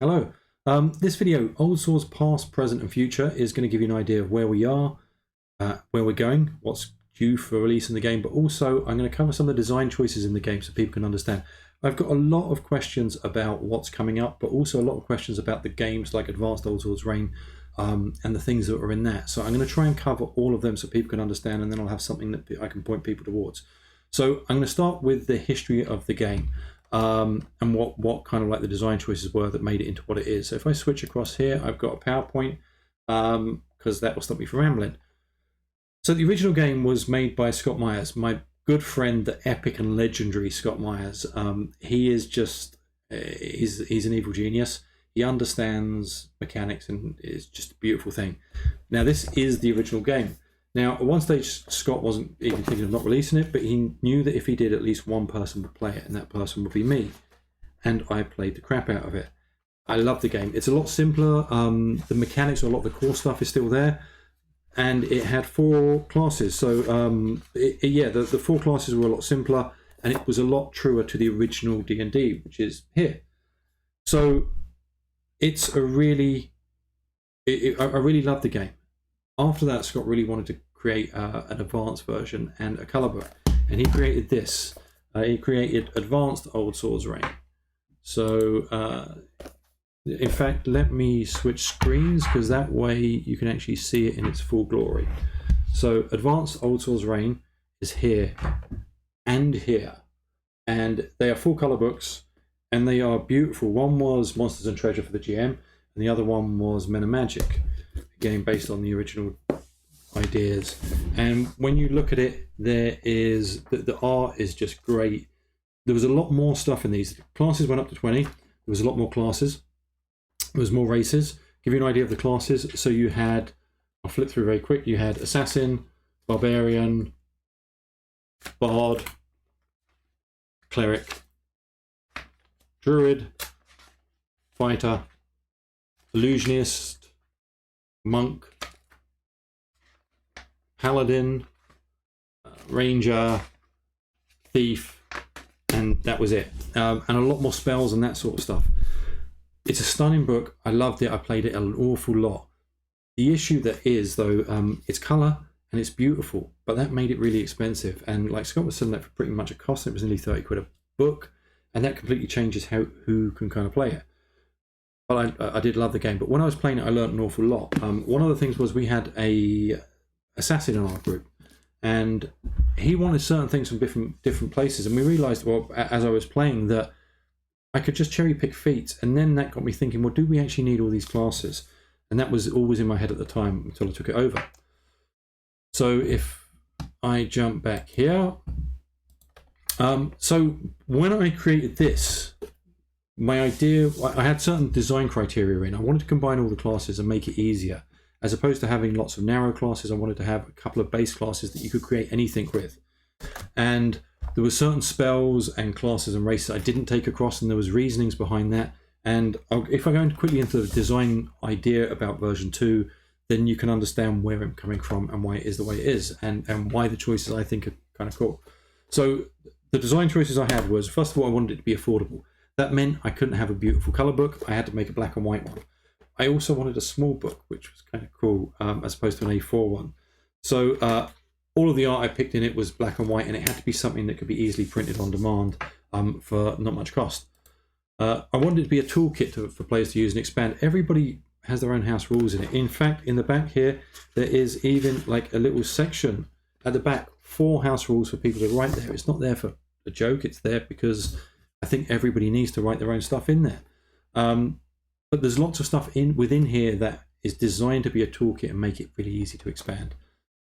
Hello. This video, Old Swords Past, Present and Future, is going to give you an idea of where we are, where we're going, what's due for release in the game, but also I'm going to cover some of the design choices in the game so people can understand. I've got a lot of questions about what's coming up, but also a lot of questions about the games like Advanced Olde Swords Reign and the things that are in that. So I'm going to try and cover all of them so people can understand, and then I'll have something that I can point people towards. So I'm going to start with the history of the game. And what kind of like the design choices were that made it into what it is. So if I switch across here, I've got a PowerPoint because that will stop me from rambling. So the original game was made by Scott Myers, my good friend, the epic and legendary Scott Myers. He is just, he's an evil genius. He understands mechanics and it's just a beautiful thing. Now this is the original game. Now, at one stage, Scott wasn't even thinking of not releasing it, but he knew that if he did, at least one person would play it, and that person would be me. And I played the crap out of it. I love the game. It's a lot simpler. The mechanics, a lot of the core stuff is still there. And it had 4 classes. So, the 4 classes were a lot simpler, and it was a lot truer to the original D&D, which is here. So, it's a really... I really love the game. After that, Scott really wanted to create an advanced version and a colour book, and he created this. He created Advanced Olde Swords Reign. So, in fact, let me switch screens because that way you can actually see it in its full glory. So, Advanced Olde Swords Reign is here and here, and they are full colour books, and they are beautiful. One was Monsters and Treasure for the GM, and the other one was Men and Magic. Game based on the original ideas, and when you look at it, there is the art is just great. There was a lot more stuff in these classes. Went up to 20. There was a lot more classes. There was more races. Give you an idea of the classes. So you had, I'll flip through very quick. You had assassin, barbarian, bard, cleric, druid, fighter, illusionist, monk, paladin, ranger, thief, and that was it. And a lot more spells and that sort of stuff. It's a stunning book. I loved it. I played it an awful lot. The issue that is, though, it's colour and it's beautiful, but that made it really expensive. And like Scott was selling that for pretty much a cost. It was nearly 30 quid a book, and that completely changes who can kind of play it. But I did love the game. But when I was playing it, I learned an awful lot. One of the things was we had a assassin in our group, and he wanted certain things from different places. And we realised, well, as I was playing, that I could just cherry pick feats. And then that got me thinking, well, do we actually need all these classes? And that was always in my head at the time until I took it over. So if I jump back here, so when I created this, my idea, I had certain design criteria in. I wanted to combine all the classes and make it easier. As opposed to having lots of narrow classes, I wanted to have a couple of base classes that you could create anything with. And there were certain spells and classes and races I didn't take across, and there was reasonings behind that. And if I go quickly into the design idea about version 2, then you can understand where I'm coming from and why it is the way it is, and why the choices I think are kind of cool. So the design choices I had was, first of all, I wanted it to be affordable. That meant I couldn't have a beautiful colour book. I had to make a black and white one. I also wanted a small book, which was kind of cool, as opposed to an A4 one. So all of the art I picked in it was black and white, and it had to be something that could be easily printed on demand for not much cost. I wanted it to be a toolkit for players to use and expand. Everybody has their own house rules in it. In fact, in the back here, there is even like a little section at the back, 4 house rules for people to write there. It's not there for a joke. It's there because I think everybody needs to write their own stuff in there. But there's lots of stuff within here that is designed to be a toolkit and make it really easy to expand.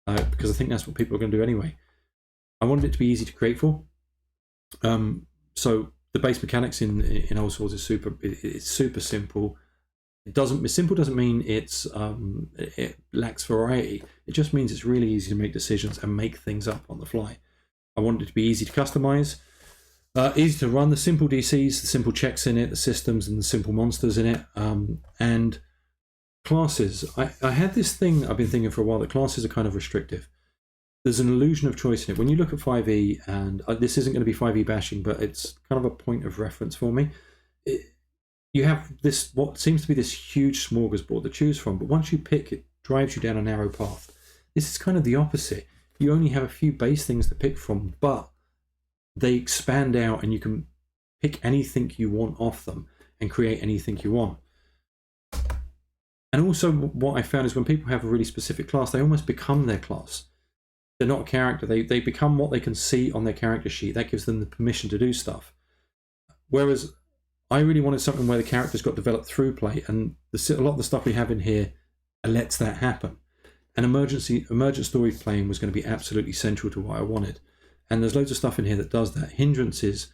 Because I think that's what people are going to do anyway. I wanted it to be easy to create for. So the base mechanics in Old Swords is it's super simple. Simple doesn't mean it lacks variety. It just means it's really easy to make decisions and make things up on the fly. I wanted it to be easy to customize. Easy to run, the simple DCs, the simple checks in it, the systems and the simple monsters in it, and classes. I had this thing I've been thinking for a while, that classes are kind of restrictive. There's an illusion of choice in it. When you look at 5e, and this isn't going to be 5e bashing, but it's kind of a point of reference for me. you have this, what seems to be this huge smorgasbord to choose from, but once you pick, it drives you down a narrow path. This is kind of the opposite. You only have a few base things to pick from, but they expand out and you can pick anything you want off them and create anything you want. And also what I found is when people have a really specific class, they almost become their class. They're not a character. They become what they can see on their character sheet. That gives them the permission to do stuff. Whereas I really wanted something where the characters got developed through play, and a lot of the stuff we have in here lets that happen. And emergent story playing was going to be absolutely central to what I wanted. And there's loads of stuff in here that does that. Hindrances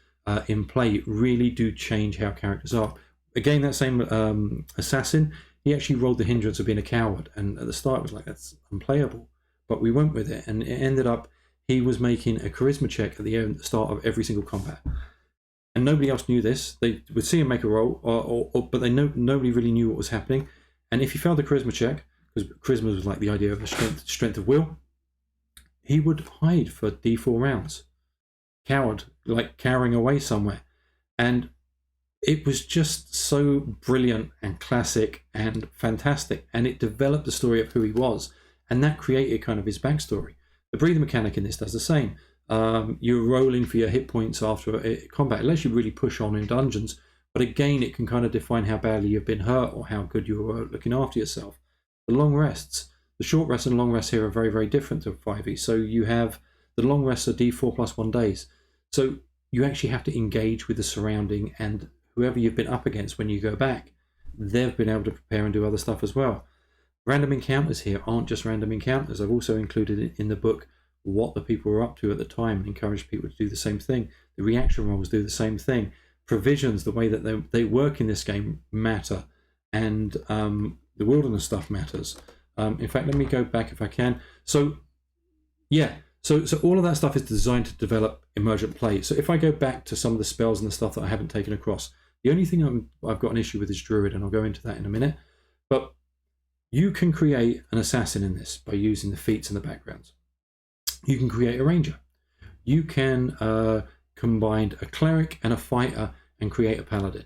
in play really do change how characters are. Again, that same assassin, he actually rolled the hindrance of being a coward, and at the start it was like, that's unplayable. But we went with it, and it ended up he was making a charisma check at the start of every single combat. And nobody else knew this. They would see him make a roll, but nobody really knew what was happening. And if he failed the charisma check, because charisma was like the idea of the strength of will, he would hide for D4 rounds. Coward, like cowering away somewhere. And it was just so brilliant and classic and fantastic. And it developed the story of who he was. And that created kind of his backstory. The breathing mechanic in this does the same. You're rolling for your hit points after a combat, unless you really push on in dungeons. But again, it can kind of define how badly you've been hurt or how good you were looking after yourself. The long rests, the short rests and long rests here are very, very different to 5e. So you have the long rests are D4 plus 1 days. So you actually have to engage with the surrounding, and whoever you've been up against when you go back, they've been able to prepare and do other stuff as well. Random encounters here aren't just random encounters. I've also included in the book what the people were up to at the time and encouraged people to do the same thing. The reaction rolls do the same thing. Provisions, the way that they work in this game, matter, and the wilderness stuff matters. In fact, let me go back if I can. So yeah, so all of that stuff is designed to develop emergent play. So if I go back to some of the spells and the stuff that I haven't taken across, the only thing I've got an issue with is Druid, and I'll go into that in a minute. But you can create an assassin in this by using the feats and the backgrounds. You can create a ranger. You can combine a cleric and a fighter and create a paladin.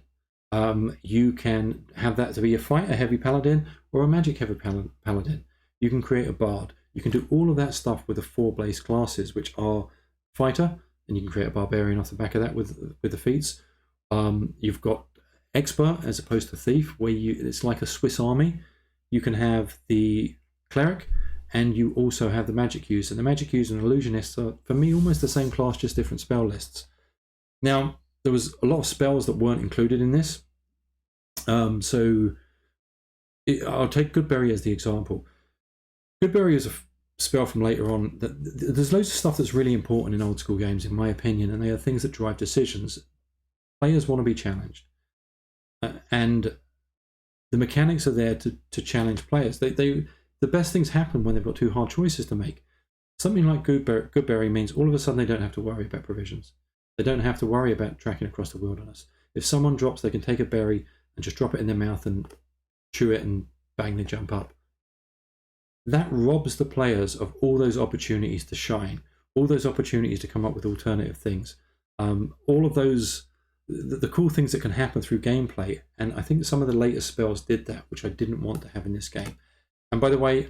You can have that to be a fighter heavy paladin or a magic heavy paladin. You can create a bard. You can do all of that stuff with the 4 base classes, which are fighter, and you can create a barbarian off the back of that with the feats. You've got expert as opposed to thief, where it's like a Swiss army. You can have the cleric, and you also have the magic user. And the magic user and illusionist are, for me, almost the same class, just different spell lists. Now, there was a lot of spells that weren't included in this. I'll take Goodberry as the example. Goodberry is a spell from later on. There's loads of stuff that's really important in old school games, in my opinion, and they are things that drive decisions. Players want to be challenged. And the mechanics are there to challenge players. The best things happen when they've got 2 hard choices to make. Something like Goodberry means all of a sudden they don't have to worry about provisions. They don't have to worry about tracking across the wilderness. If someone drops, they can take a berry and just drop it in their mouth and chew it, and bang, they jump up. That robs the players of all those opportunities to shine, all those opportunities to come up with alternative things. All of those, the cool things that can happen through gameplay. And I think some of the later spells did that, which I didn't want to have in this game. And by the way,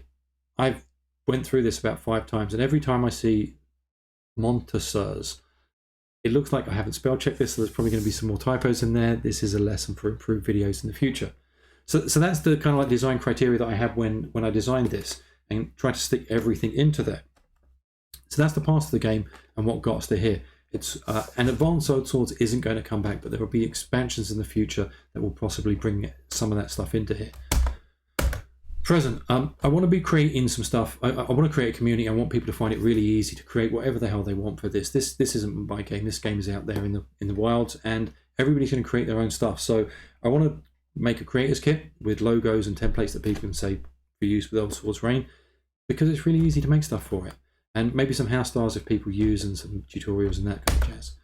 I've went through this about 5 times, and every time I see Montesseurs, it looks like I haven't spell checked this, so there's probably going to be some more typos in there. This is a lesson for improved videos in the future. So that's the kind of like design criteria that I had when I designed this, and try to stick everything into there. So that's the past of the game and what got us to here. It's and Advanced Olde Swords isn't going to come back, but there will be expansions in the future that will possibly bring some of that stuff into here. Present, I want to be creating some stuff. I want to create a community. I want people to find it really easy to create whatever the hell they want for this. This isn't my game. This game is out there in the wilds, and everybody's going to create their own stuff. So I want to make a creators kit with logos and templates that people can say for use with Olde Swords Reign, because it's really easy to make stuff for it, and maybe some house stars if people use, and some tutorials and that kind of jazz.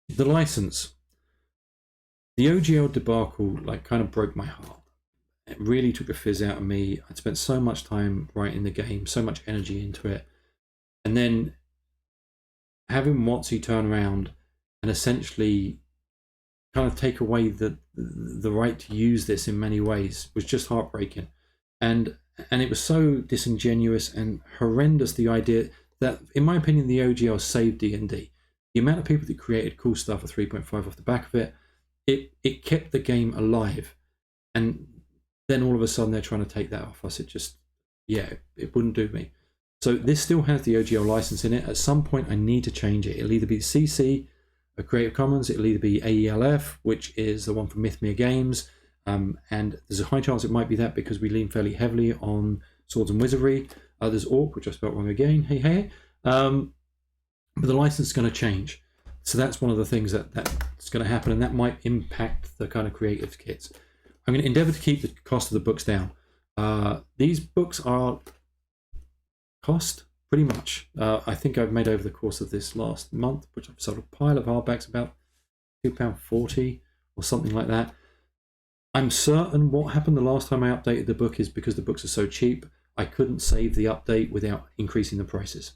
The license, the OGL debacle, like kind of broke my heart. It really took the fizz out of me. I'd spent so much time writing the game, so much energy into it, and then having WotC turn around and essentially kind of take away the right to use this in many ways was just heartbreaking. And it was so disingenuous and horrendous, the idea that, in my opinion, the OGL saved D&D. The amount of people that created cool stuff at 3.5 off the back of it, it kept the game alive. And then all of a sudden they're trying to take that off us. It just, yeah, it wouldn't do me. So this still has the OGL license in it. At some point I need to change it. It'll either be the CC, a Creative Commons, it'll either be AELF, which is the one from Mythmere Games, and there's a high chance it might be that because we lean fairly heavily on Swords and Wizardry. There's Orc, which I spelled wrong again, hey. But the license is going to change. So that's one of the things that's going to happen, and that might impact the kind of creative kits. I'm going to endeavour to keep the cost of the books down. These books are cost, pretty much. I think I've made over the course of this last month, which I've sold a pile of hardbacks, about £2.40 or something like that. I'm certain what happened the last time I updated the book is because the books are so cheap, I couldn't save the update without increasing the prices.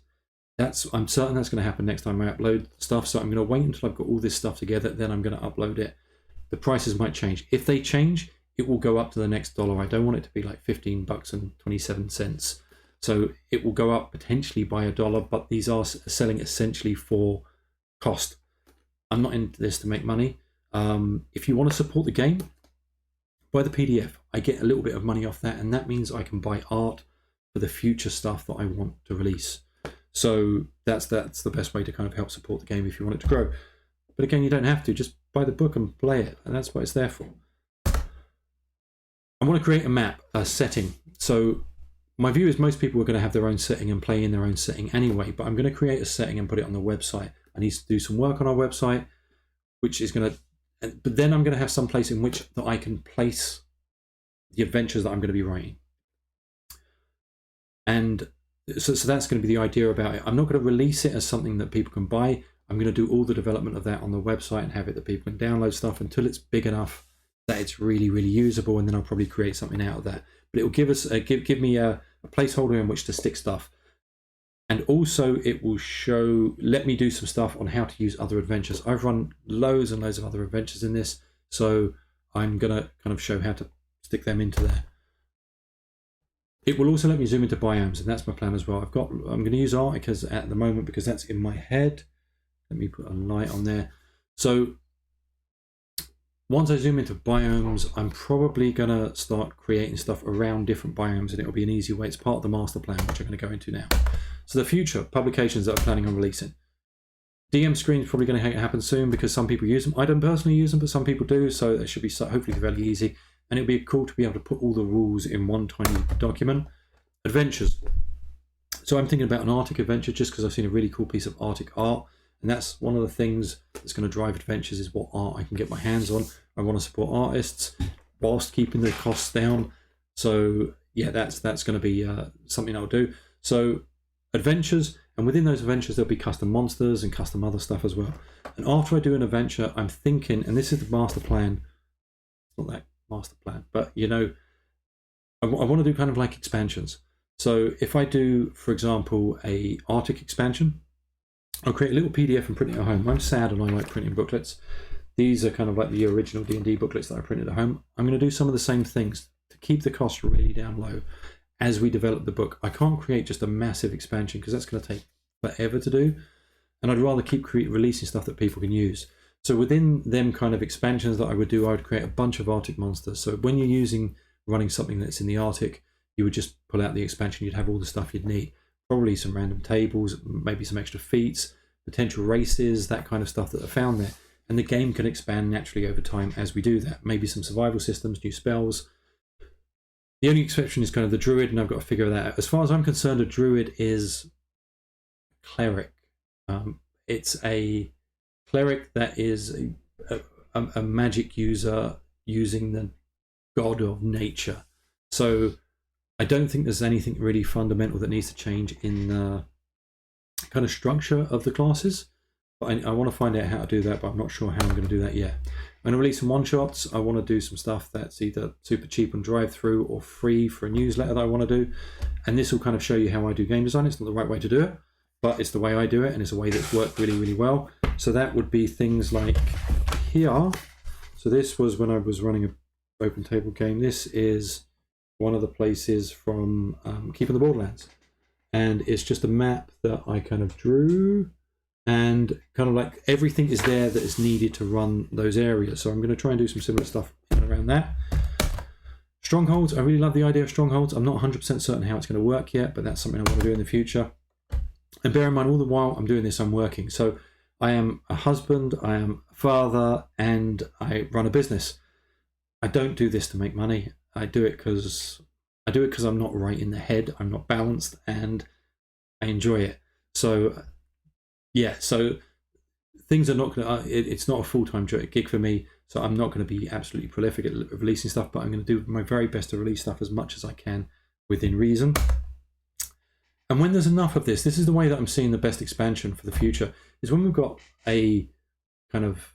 I'm certain that's going to happen next time I upload stuff, so I'm going to wait until I've got all this stuff together, then I'm going to upload it. The prices might change. If they change, it will go up to the next dollar. I don't want it to be like $15.27. So it will go up potentially by $1, but these are selling essentially for cost. I'm not into this to make money. If you want to support the game, buy the PDF. I get a little bit of money off that, and that means I can buy art for the future stuff that I want to release. So that's the best way to kind of help support the game if you want it to grow. But again, you don't have to. Just buy the book and play it, and that's what it's there for. I want to create a map, a setting. So my view is most people are going to have their own setting and play in their own setting anyway, but I'm going to create a setting and put it on the website. I need to do some work on our website, which is going to, but then I'm going to have some place in which that I can place the adventures that I'm going to be writing. And so that's going to be the idea about it. I'm not going to release it as something that people can buy. I'm going to do all the development of that on the website and have it that people can download stuff until it's big enough that it's really, really usable, and then I'll probably create something out of that. But it will give us give me a placeholder in which to stick stuff, and also it will let me do some stuff on how to use other adventures. I've run loads and loads of other adventures in this, so I'm gonna kind of show how to stick them into there. It will also let me zoom into biomes, and that's my plan as well. I'm going to use Arcticas at the moment because that's in my head. Let me put a light on there. So once I zoom into biomes, I'm probably going to start creating stuff around different biomes, and it'll be an easy way. It's part of the master plan, which I'm going to go into now. So the future publications that I'm planning on releasing. DM screen is probably going to happen soon because some people use them. I don't personally use them, but some people do, so it should be hopefully fairly easy. And it'll be cool to be able to put all the rules in one tiny document. Adventures. So I'm thinking about an Arctic adventure just because I've seen a really cool piece of Arctic art. And that's one of the things that's going to drive adventures is what art I can get my hands on. I want to support artists whilst keeping the costs down. So yeah, that's going to be something I'll do. So adventures, and within those adventures there'll be custom monsters and custom other stuff as well. And after I do an adventure, I'm thinking, and this is the master plan, not that master plan, but you know, I want to do kind of like expansions. So if I do, for example, a Arctic expansion, I'll create a little PDF and print it at home. I'm sad and I like printing booklets. These are kind of like the original D&D booklets that I printed at home. I'm going to do some of the same things to keep the cost really down low as we develop the book. I can't create just a massive expansion because that's going to take forever to do, and I'd rather keep releasing stuff that people can use. So within them kind of expansions that I would do, I would create a bunch of Arctic monsters. So when you're running something that's in the Arctic, you would just pull out the expansion. You'd have all the stuff you'd need. Probably some random tables, maybe some extra feats, potential races, that kind of stuff that are found there. And the game can expand naturally over time as we do that. Maybe some survival systems, new spells. The only exception is kind of the druid, and I've got to figure that out. As far as I'm concerned, a druid is a cleric. It's a cleric that is a magic user using the god of nature. So I don't think there's anything really fundamental that needs to change in the kind of structure of the classes. But I want to find out how to do that, but I'm not sure how I'm going to do that yet. I'm going to release some one-shots. I want to do some stuff that's either super cheap on drive-through or free for a newsletter that I want to do. And this will kind of show you how I do game design. It's not the right way to do it, but it's the way I do it, and it's a way that's worked really, really well. So that would be things like here. So this was when I was running an open table game. This is one of the places from Keeping the Borderlands. And it's just a map that I kind of drew, and kind of like everything is there that is needed to run those areas. So I'm going to try and do some similar stuff in and around that. Strongholds, I really love the idea of strongholds. I'm not 100% certain how it's going to work yet, but that's something I want to do in the future. And bear in mind, all the while I'm doing this, I'm working. So I am a husband, I am a father, and I run a business. I don't do this to make money. I do it because I'm not right in the head. I'm not balanced, and I enjoy it. So yeah, so things are not going to, it's not a full-time gig for me. So I'm not going to be absolutely prolific at releasing stuff, but I'm going to do my very best to release stuff as much as I can within reason. And when there's enough of this is the way that I'm seeing the best expansion for the future, is when we've got a kind of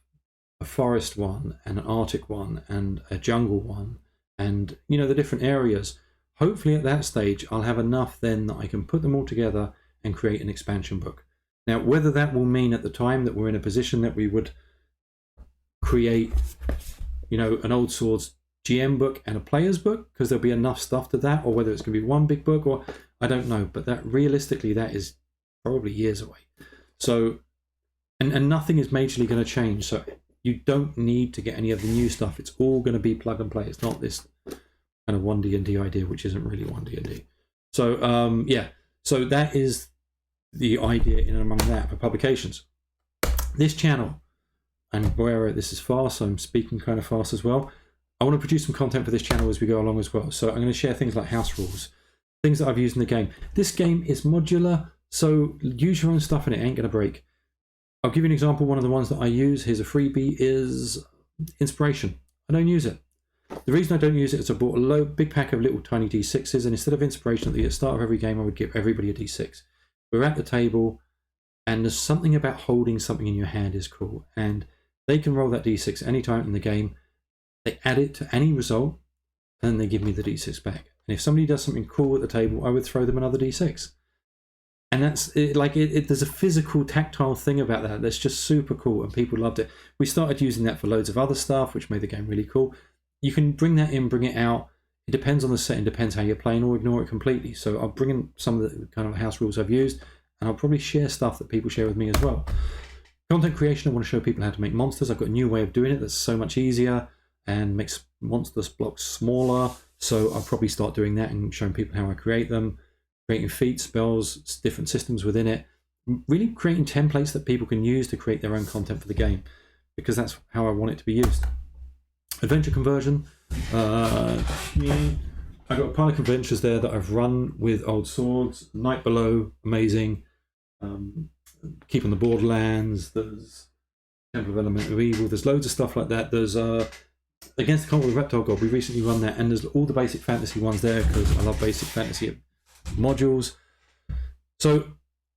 a forest one and an Arctic one and a jungle one, and you know, the different areas. Hopefully at that stage I'll have enough then that I can put them all together and create an expansion book. Now, whether that will mean at the time that we're in a position that we would create, you know, an Old Swords GM book and a player's book, because there'll be enough stuff to that, or whether it's going to be one big book, or I don't know, but that realistically that is probably years away. So and nothing is majorly going to change, so you don't need to get any of the new stuff. It's all going to be plug and play. It's not this kind of 1D&D idea, which isn't really 1D&D. So yeah, so that is the idea in and among that for publications. This channel, and where this is fast, so I'm speaking kind of fast as well, I want to produce some content for this channel as we go along as well. So I'm going to share things like house rules, things that I've used in the game. This game is modular, so use your own stuff and it ain't going to break. I'll give you an example. One of the ones that I use, here's a freebie, is inspiration. I don't use it. The reason I don't use it is I bought a big pack of little tiny D6s, and instead of inspiration at the start of every game, I would give everybody a D6. We're at the table, and there's something about holding something in your hand is cool, and they can roll that D6 anytime in the game. They add it to any result, and then they give me the D6 back. And if somebody does something cool at the table, I would throw them another D6. And that's it, like there's a physical, tactile thing about that that's just super cool, and people loved it. We started using that for loads of other stuff, which made the game really cool. You can bring that in, bring it out. It depends on the setting, depends how you're playing, or ignore it completely. So I'll bring in some of the kind of house rules I've used, and I'll probably share stuff that people share with me as well. Content creation, I want to show people how to make monsters. I've got a new way of doing it that's so much easier and makes monsters blocks smaller. So I'll probably start doing that and showing people how I create them, creating feats, spells, different systems within it, really creating templates that people can use to create their own content for the game, because that's how I want it to be used. Adventure conversion. I've got a pile of adventures there that I've run with Old Swords. Night Below, amazing. Keeping the Borderlands. There's Temple of Element of Evil. There's loads of stuff like that. There's Against the Cult of the Reptile God. We recently run that, and there's all the basic fantasy ones there because I love basic fantasy modules. So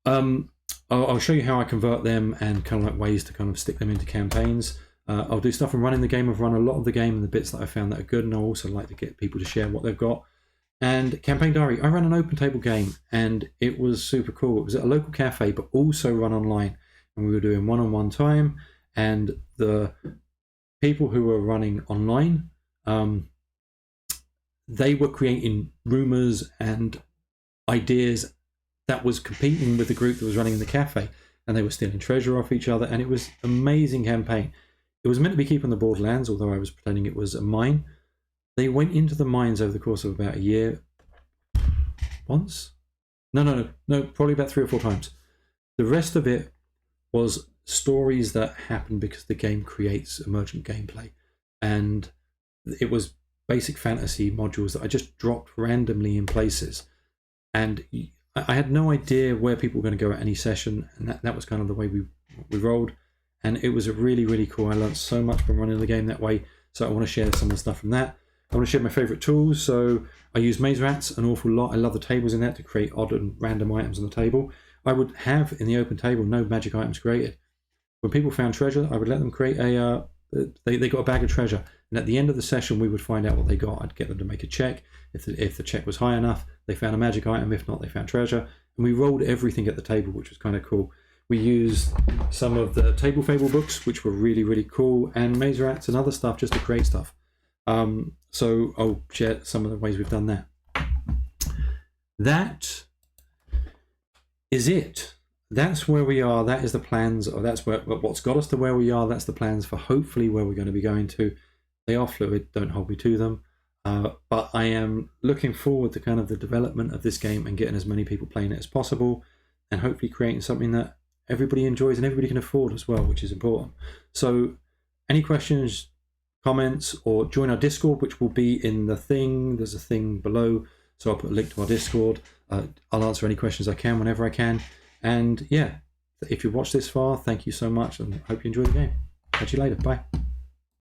I'll show you how I convert them and kind of like ways to kind of stick them into campaigns. I'll do stuff from running the game. I've run a lot of the game and the bits that I found that are good, and I also like to get people to share what they've got. And campaign diary. I ran an open table game, and it was super cool. It was at a local cafe, but also run online, and we were doing one-on-one time. And the people who were running online, they were creating rumors and ideas that was competing with the group that was running in the cafe, and they were stealing treasure off each other, and it was an amazing campaign. It was meant to be Keeping the Borderlands, although I was pretending it was a mine. They went into the mines over the course of about a year. Once? No, probably about 3 or 4 times. The rest of it was stories that happened because the game creates emergent gameplay. And it was basic fantasy modules that I just dropped randomly in places. And I had no idea where people were going to go at any session, and that was kind of the way we rolled. And it was really, really cool. I learned so much from running the game that way. So I want to share some of the stuff from that. I want to share my favourite tools. So I use Maze Rats an awful lot. I love the tables in that to create odd and random items on the table. I would have in the open table no magic items created. When people found treasure, I would let them create a... They got a bag of treasure. And at the end of the session, we would find out what they got. I'd get them to make a check. If the check was high enough, they found a magic item. If not, they found treasure. And we rolled everything at the table, which was kind of cool. We used some of the Table Fable books, which were really, really cool, and Maze Rats and other stuff just to create stuff. So I'll share some of the ways we've done that. That is it. That's where we are. That is the plans, or that's what's got us to where we are. That's the plans for hopefully where we're going to be going to. They are fluid, don't hold me to them. But I am looking forward to kind of the development of this game and getting as many people playing it as possible, and hopefully creating something that everybody enjoys and everybody can afford as well, which is important. So any questions, comments, or join our Discord, which will be in the thing. There's a thing below, so I'll put a link to our Discord. I'll answer any questions I can whenever I can. And yeah, if you've watched this far, thank you so much, and hope you enjoy the game. Catch you later. Bye.